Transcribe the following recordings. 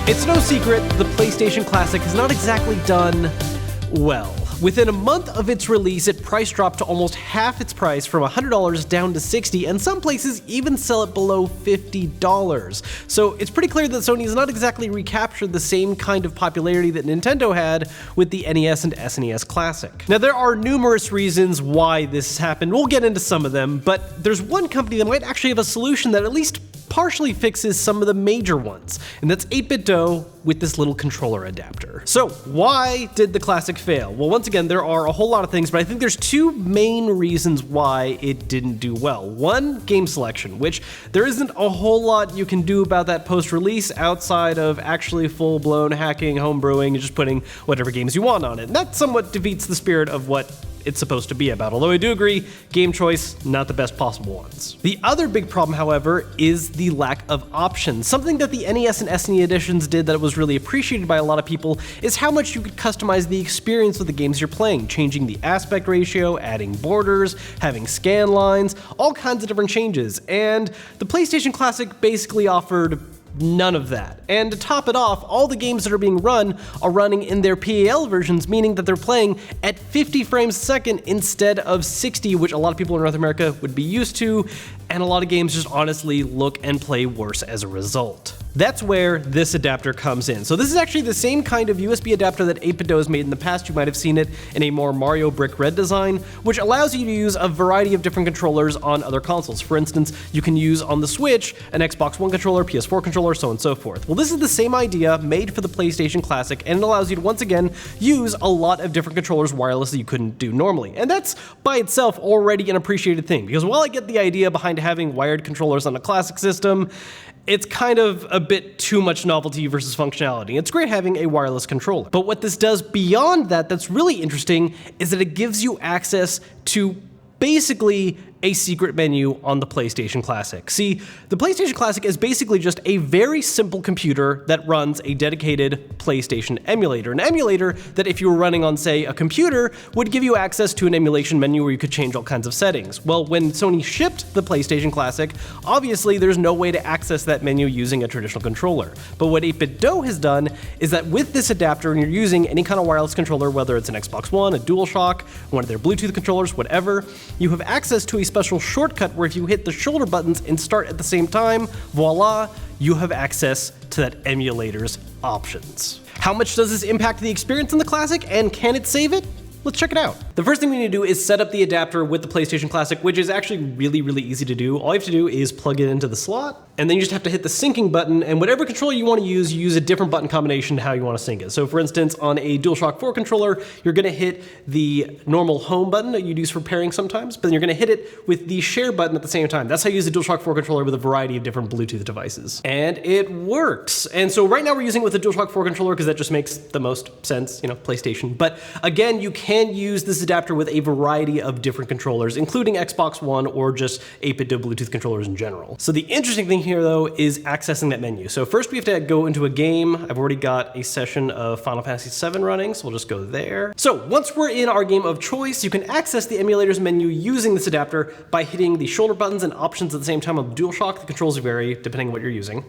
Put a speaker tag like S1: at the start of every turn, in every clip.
S1: It's no secret the PlayStation Classic has not exactly done well. Within a month of its release, it price dropped to almost half its price from $100 down to $60, and some places even sell it below $50. So it's pretty clear that Sony has not exactly recaptured the same kind of popularity that Nintendo had with the NES and SNES Classic. Now, there are numerous reasons why this happened. We'll get into some of them, but there's one company that might actually have a solution that at least partially fixes some of the major ones, and that's 8BitDo with this little controller adapter. So why did the Classic fail? Well, once again, there are a whole lot of things, but I think there's two main reasons why it didn't do well. One, game selection, which there isn't a whole lot you can do about that post-release outside of actually full-blown hacking, homebrewing, and just putting whatever games you want on it. And that somewhat defeats the spirit of what it's supposed to be about, although I do agree, game choice, not the best possible ones. The other big problem, however, is the lack of options. Something that the NES and SNES editions did that was really appreciated by a lot of people is how much you could customize the experience of the games you're playing, changing the aspect ratio, adding borders, having scan lines, all kinds of different changes. And the PlayStation Classic basically offered none of that. And to top it off, all the games that are being run are running in their PAL versions, meaning that they're playing at 50 frames a second instead of 60, which a lot of people in North America would be used to, and a lot of games just honestly look and play worse as a result. That's where this adapter comes in. So this is actually the same kind of USB adapter that 8BitDo has made in the past. You might have seen it in a more Mario Brick Red design, which allows you to use a variety of different controllers on other consoles. For instance, you can use on the Switch an Xbox One controller, PS4 controller, so on and so forth. Well, this is the same idea made for the PlayStation Classic, and it allows you to once again use a lot of different controllers wirelessly you couldn't do normally. And that's by itself already an appreciated thing, because while I get the idea behind having wired controllers on a classic system, it's kind of a bit too much novelty versus functionality. It's great having a wireless controller. But what this does beyond that that's really interesting is that it gives you access to basically a secret menu on the PlayStation Classic. See, the PlayStation Classic is basically just a very simple computer that runs a dedicated PlayStation emulator. An emulator that if you were running on, say, a computer, would give you access to an emulation menu where you could change all kinds of settings. Well, when Sony shipped the PlayStation Classic, obviously there's no way to access that menu using a traditional controller. But what 8BitDo has done is that with this adapter, and you're using any kind of wireless controller, whether it's an Xbox One, a DualShock, one of their Bluetooth controllers, whatever, you have access to a special shortcut where if you hit the shoulder buttons and start at the same time, voila, you have access to that emulator's options. How much does this impact the experience in the Classic, and can it save it? Let's check it out. The first thing we need to do is set up the adapter with the PlayStation Classic, which is actually really, really easy to do. All you have to do is plug it into the slot, and then you just have to hit the syncing button, and whatever controller you want to use a different button combination to how you want to sync it. So for instance, on a DualShock 4 controller, you're gonna hit the normal home button that you'd use for pairing sometimes, but then you're gonna hit it with the share button at the same time. That's how you use the DualShock 4 controller with a variety of different Bluetooth devices. And it works. And so right now we're using it with the DualShock 4 controller because that just makes the most sense, you know, PlayStation. But again, you can use this adapter with a variety of different controllers, including Xbox One or just 8BitDo Bluetooth controllers in general. So the interesting thing here though is accessing that menu. So first we have to go into a game. I've already got a session of Final Fantasy VII running, so we'll just go there. So once we're in our game of choice, you can access the emulator's menu using this adapter by hitting the shoulder buttons and options at the same time of DualShock. The controls vary depending on what you're using.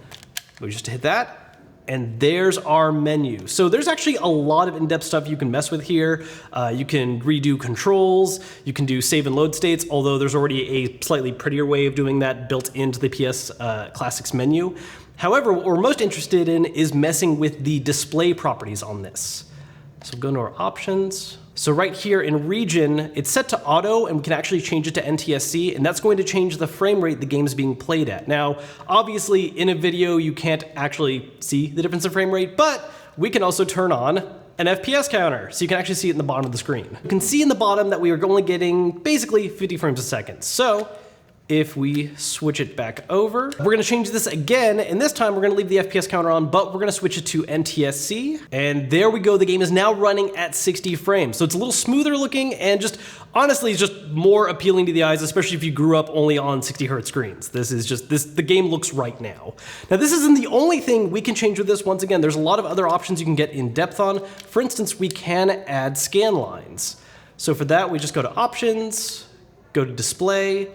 S1: We just hit that, and there's our menu. So there's actually a lot of in-depth stuff you can mess with here. You can redo controls, you can do save and load states, although there's already a slightly prettier way of doing that built into the PS Classics menu. However, what we're most interested in is messing with the display properties on this. So go into our options. So right here in region, it's set to auto, and we can actually change it to NTSC, and that's going to change the frame rate the game is being played at. Now, obviously in a video, you can't actually see the difference in frame rate, but we can also turn on an FPS counter, so you can actually see it in the bottom of the screen. You can see in the bottom that we are only getting basically 50 frames a second. So if we switch it back over, we're gonna change this again, and this time we're gonna leave the FPS counter on, but we're gonna switch it to NTSC, and there we go, the game is now running at 60 frames. So it's a little smoother looking, and just, honestly, it's just more appealing to the eyes, especially if you grew up only on 60 hertz screens. This is just, the game looks right now. Now this isn't the only thing we can change with this. Once again, there's a lot of other options you can get in depth on. For instance, we can add scan lines. So for that, we just go to options, go to display,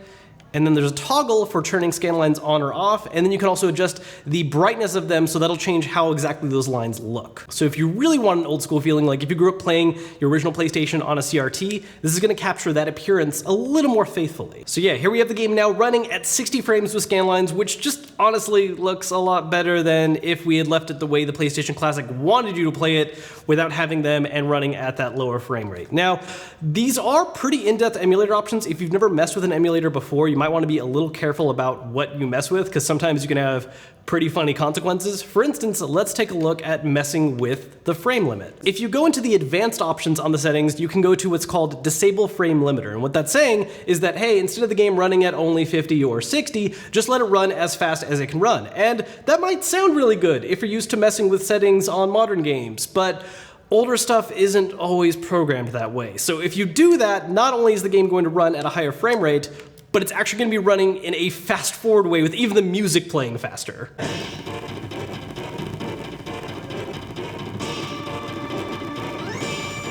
S1: And then there's a toggle for turning scan lines on or off, and then you can also adjust the brightness of them, so that'll change how exactly those lines look. So if you really want an old school feeling, like if you grew up playing your original PlayStation on a CRT, this is gonna capture that appearance a little more faithfully. So yeah, here we have the game now running at 60 frames with scan lines, which just honestly looks a lot better than if we had left it the way the PlayStation Classic wanted you to play it without having them and running at that lower frame rate. Now, these are pretty in-depth emulator options. If you've never messed with an emulator before, you might want to be a little careful about what you mess with, because sometimes you can have pretty funny consequences. For instance, let's take a look at messing with the frame limit. If you go into the advanced options on the settings, you can go to what's called disable frame limiter. And what that's saying is that, hey, instead of the game running at only 50 or 60, just let it run as fast as it can run. And that might sound really good if you're used to messing with settings on modern games, but older stuff isn't always programmed that way. So if you do that, not only is the game going to run at a higher frame rate, but it's actually going to be running in a fast-forward way with even the music playing faster.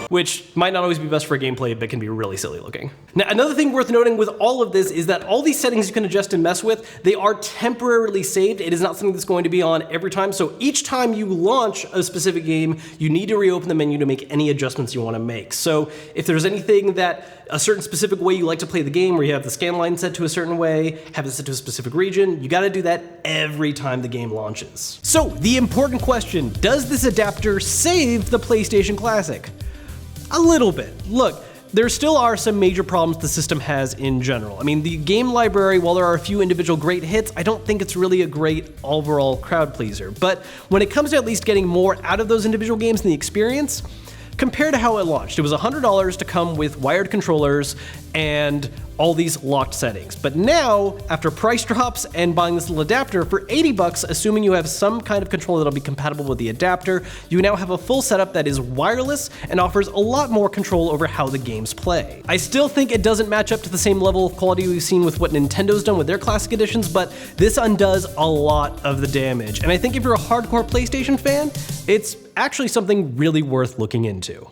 S1: Which might not always be best for gameplay, but can be really silly looking. Now, another thing worth noting with all of this is that all these settings you can adjust and mess with, they are temporarily saved. It is not something that's going to be on every time. So each time you launch a specific game, you need to reopen the menu to make any adjustments you want to make. So if there's anything that a certain specific way you like to play the game, where you have the scan line set to a certain way, have it set to a specific region, you got to do that every time the game launches. So the important question, does this adapter save the PlayStation Classic? A little bit. Look, there still are some major problems the system has in general. I mean, the game library, while there are a few individual great hits, I don't think it's really a great overall crowd pleaser. But when it comes to at least getting more out of those individual games in the experience, compared to how it launched, it was $100 to come with wired controllers and all these locked settings. But now, after price drops and buying this little adapter for 80 bucks, assuming you have some kind of controller that'll be compatible with the adapter, you now have a full setup that is wireless and offers a lot more control over how the games play. I still think it doesn't match up to the same level of quality we've seen with what Nintendo's done with their classic editions, but this undoes a lot of the damage. And I think if you're a hardcore PlayStation fan, it's actually something really worth looking into.